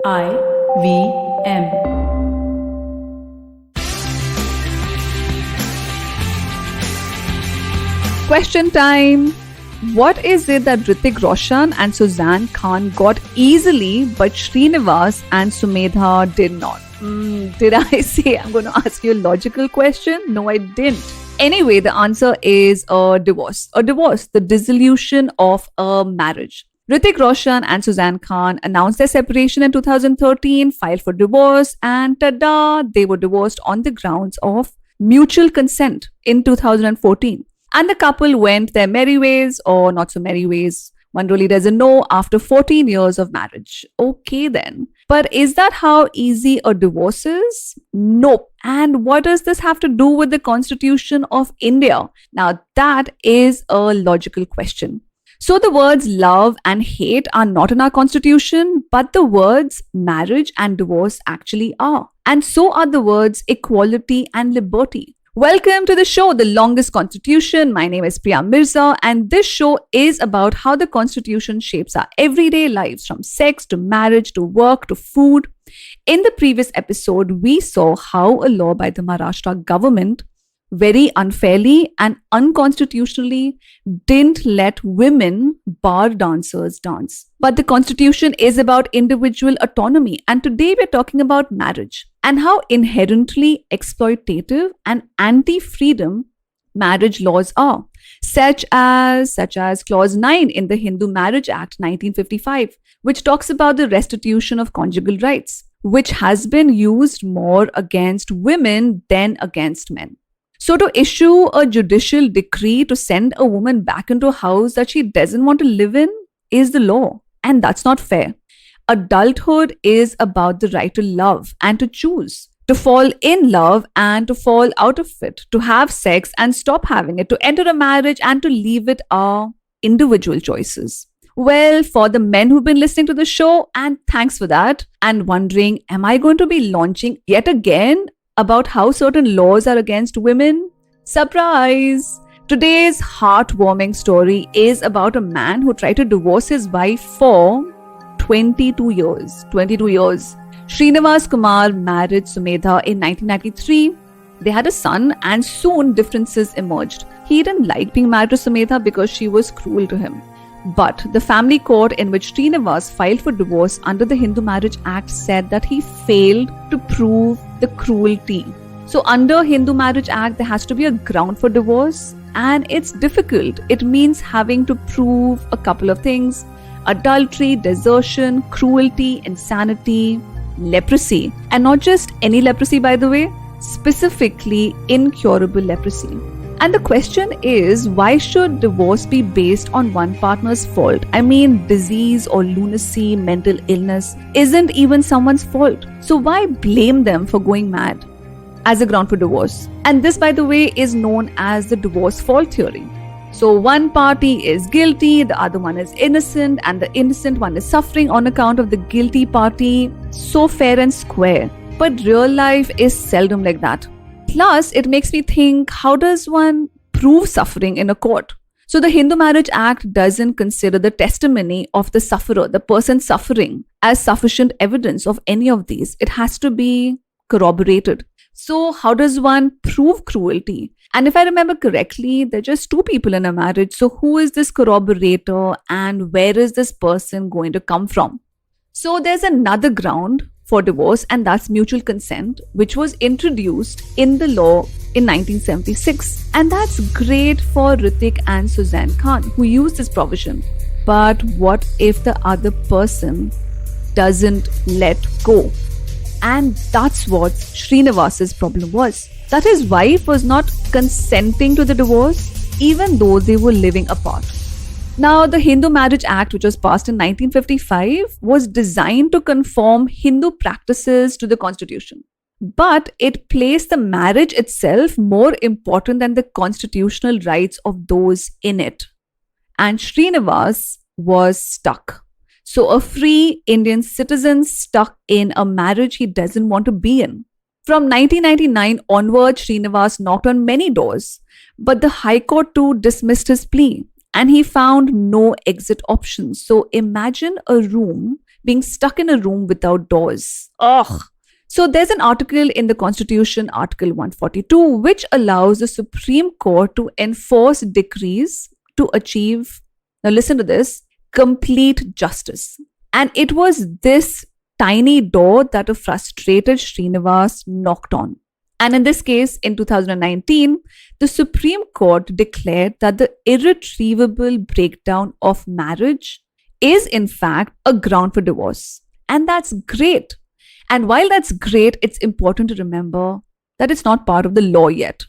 IVM. Question time. What is it that Hrithik Roshan and Suzanne Khan got easily, but Srinivas and Sumedha did not? Did I say I'm going to ask you a logical question? No, I didn't. Anyway, the answer is a divorce. A divorce, the dissolution of a marriage. Hrithik Roshan and Suzanne Khan announced their separation in 2013, filed for divorce, and tada, they were divorced on the grounds of mutual consent in 2014. And the couple went their merry ways, or not so merry ways. One really doesn't know after 14 years of marriage. Okay then. But is that how easy a divorce is? Nope. And what does this have to do with the Constitution of India? Now that is a logical question. So the words love and hate are not in our constitution, but the words marriage and divorce actually are. And so are the words equality and liberty. Welcome to the show, The Longest Constitution. My name is Priya Mirza, and this show is about how the Constitution shapes our everyday lives, from sex to marriage to work to food. In the previous episode, we saw how a law by the Maharashtra government very unfairly and unconstitutionally didn't let women bar dancers dance. But the Constitution is about individual autonomy, and today we're talking about marriage and how inherently exploitative and anti-freedom marriage laws are, such as Clause 9 in the Hindu Marriage Act 1955, which talks about the restitution of conjugal rights, which has been used more against women than against men. So to issue a judicial decree to send a woman back into a house that she doesn't want to live in is the law. And that's not fair. Adulthood is about the right to love and to choose, to fall in love and to fall out of it, to have sex and stop having it, to enter a marriage and to leave it are individual choices. Well, for the men who've been listening to the show, and thanks for that, and wondering, am I going to be launching yet again about how certain laws are against women? Surprise! Today's heartwarming story is about a man who tried to divorce his wife for 22 years. Srinivas Kumar married Sumedha in 1993. They had a son, and soon differences emerged. He didn't like being married to Sumedha because she was cruel to him. But the family court in which Srinivas filed for divorce under the Hindu Marriage Act said that he failed to prove the cruelty. So under Hindu Marriage Act, there has to be a ground for divorce, and it's difficult. It means having to prove a couple of things: adultery, desertion, cruelty, insanity, leprosy. And not just any leprosy, by the way, specifically incurable leprosy. And the question is, why should divorce be based on one partner's fault? I mean, disease or lunacy, mental illness isn't even someone's fault. So why blame them for going mad as a ground for divorce? And this, by the way, is known as the divorce fault theory. So one party is guilty, the other one is innocent, and the innocent one is suffering on account of the guilty party. So fair and square. But real life is seldom like that. Plus, it makes me think, how does one prove suffering in a court? So the Hindu Marriage Act doesn't consider the testimony of the sufferer, the person suffering, as sufficient evidence of any of these. It has to be corroborated. So how does one prove cruelty? And if I remember correctly, there are just two people in a marriage. So who is this corroborator, and where is this person going to come from? So there's another ground for divorce, and that's mutual consent, which was introduced in the law in 1976. And that's great for Hrithik and Suzanne Khan, who used this provision. But what if the other person doesn't let go? And that's what Srinivas's problem was. That his wife was not consenting to the divorce, even though they were living apart. Now, the Hindu Marriage Act, which was passed in 1955, was designed to conform Hindu practices to the constitution. But it placed the marriage itself more important than the constitutional rights of those in it. And Srinivas was stuck. So a free Indian citizen stuck in a marriage he doesn't want to be in. From 1999 onward, Srinivas knocked on many doors, but the High Court too dismissed his plea. And he found no exit options. So imagine a room being stuck in a room without doors. Ugh. So there's an article in the Constitution, Article 142, which allows the Supreme Court to enforce decrees to achieve, now listen to this, complete justice. And it was this tiny door that a frustrated Srinivas knocked on. And in this case, in 2019, the Supreme Court declared that the irretrievable breakdown of marriage is in fact a ground for divorce. And that's great. And while that's great, it's important to remember that it's not part of the law yet.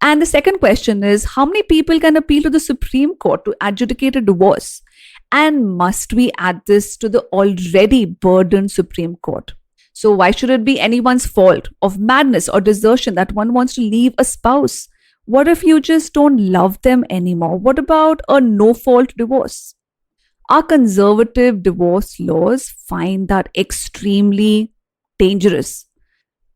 And the second question is, how many people can appeal to the Supreme Court to adjudicate a divorce? And must we add this to the already burdened Supreme Court? So why should it be anyone's fault of madness or desertion that one wants to leave a spouse? What if you just don't love them anymore? What about a no-fault divorce? Our conservative divorce laws find that extremely dangerous.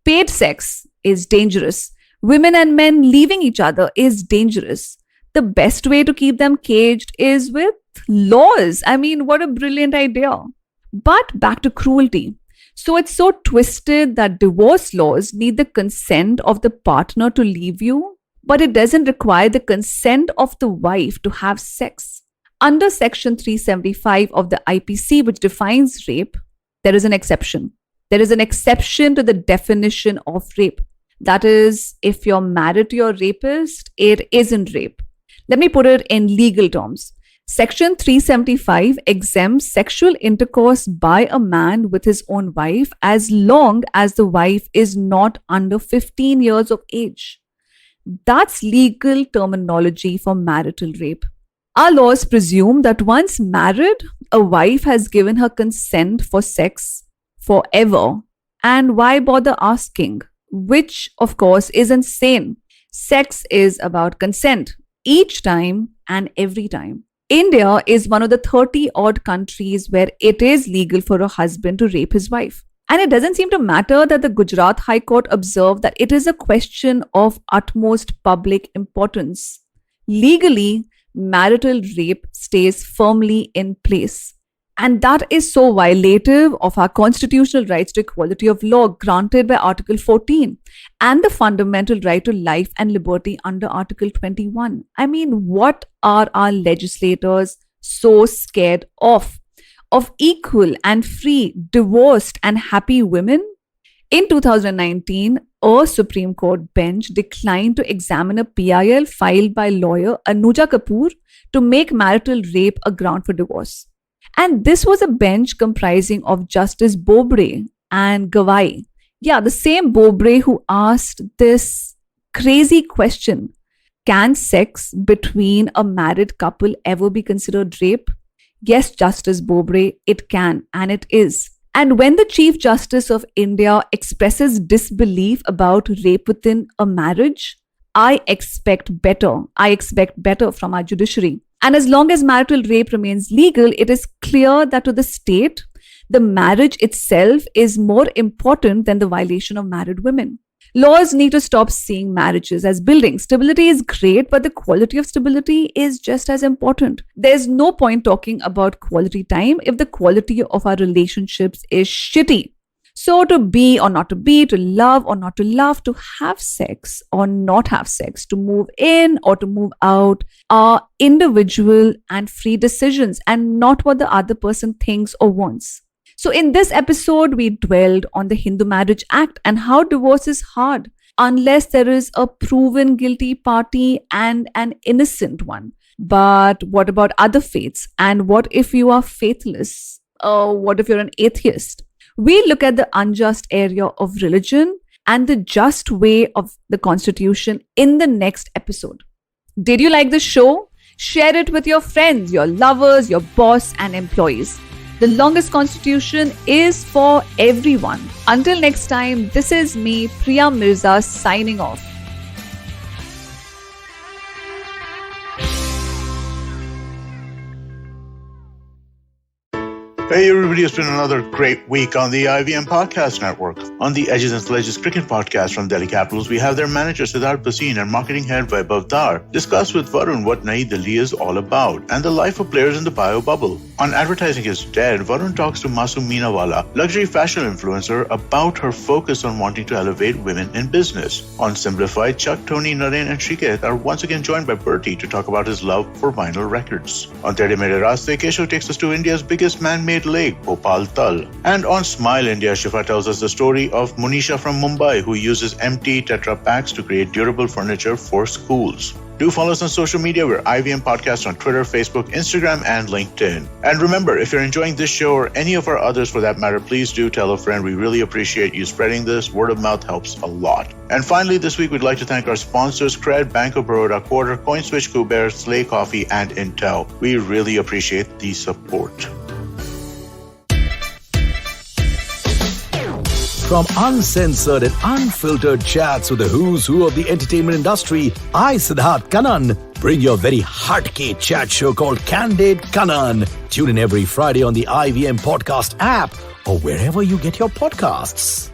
Paid sex is dangerous. Women and men leaving each other is dangerous. The best way to keep them caged is with laws. I mean, what a brilliant idea. But back to cruelty. So it's so twisted that divorce laws need the consent of the partner to leave you, but it doesn't require the consent of the wife to have sex. Under Section 375 of the IPC, which defines rape, there is an exception. There is an exception to the definition of rape. That is, if you're married to your rapist, it isn't rape. Let me put it in legal terms. Section 375 exempts sexual intercourse by a man with his own wife as long as the wife is not under 15 years of age. That's legal terminology for marital rape. Our laws presume that once married, a wife has given her consent for sex forever. And why bother asking? Which, of course, is insane. Sex is about consent, each time and every time. India is one of the 30-odd countries where it is legal for a husband to rape his wife. And it doesn't seem to matter that the Gujarat High Court observed that it is a question of utmost public importance. Legally, marital rape stays firmly in place. And that is so violative of our constitutional rights to equality of law granted by Article 14 and the fundamental right to life and liberty under Article 21. I mean, what are our legislators so scared of? Of equal and free, divorced and happy women? In 2019, a Supreme Court bench declined to examine a PIL filed by lawyer Anuja Kapoor to make marital rape a ground for divorce. And this was a bench comprising of Justice Bobde and Gawai. Yeah, the same Bobde who asked this crazy question. Can sex between a married couple ever be considered rape? Yes, Justice Bobde, it can, and it is. And when the Chief Justice of India expresses disbelief about rape within a marriage, I expect better. I expect better from our judiciary. And as long as marital rape remains legal, it is clear that to the state, the marriage itself is more important than the violation of married women. Laws need to stop seeing marriages as buildings. Stability is great, but the quality of stability is just as important. There's no point talking about quality time if the quality of our relationships is shitty. So to be or not to be, to love or not to love, to have sex or not have sex, to move in or to move out are individual and free decisions and not what the other person thinks or wants. So in this episode, we dwelled on the Hindu Marriage Act and how divorce is hard unless there is a proven guilty party and an innocent one. But what about other faiths? And what if you are faithless? What if you're an atheist? We look at the unjust area of religion and the just way of the Constitution in the next episode. Did you like the show? Share it with your friends, your lovers, your boss, and employees. The longest Constitution is for everyone. Until next time, this is me, Priya Mirza, signing off. Hey everybody, it's been another great week on the IVM Podcast Network. On the Edges and Sledges Cricket Podcast from Delhi Capitals, we have their manager Siddharth Bhasin and marketing head Vaibhav Dar discuss with Varun what Nayi Delhi is all about and the life of players in the bio bubble. On Advertising is Dead, Varun talks to Masoom Meenawala, luxury fashion influencer, about her focus on wanting to elevate women in business. On Simplified, Chuck, Tony, Naren and Shrikesh are once again joined by Bertie to talk about his love for vinyl records. On Tere Mere Raaste, Keshav takes us to India's biggest man-made lake, Bhopal Tal. And on Smile India, Shifa tells us the story of Monisha from Mumbai, who uses empty Tetra Packs to create durable furniture for schools. Do follow us on social media. We're IVM Podcast on Twitter, Facebook, Instagram, and LinkedIn. And remember, if you're enjoying this show or any of our others for that matter, please do tell a friend. We really appreciate you spreading this. Word of mouth helps a lot. And finally, this week, we'd like to thank our sponsors, Cred, Bank of Baroda, Quarter, CoinSwitch, Kuber, Slay Coffee, and Intel. We really appreciate the support. From uncensored and unfiltered chats with the who's who of the entertainment industry, I, Siddharth Kannan, bring you a very hardcore chat show called Candid Kannan. Tune in every Friday on the IVM Podcast app or wherever you get your podcasts.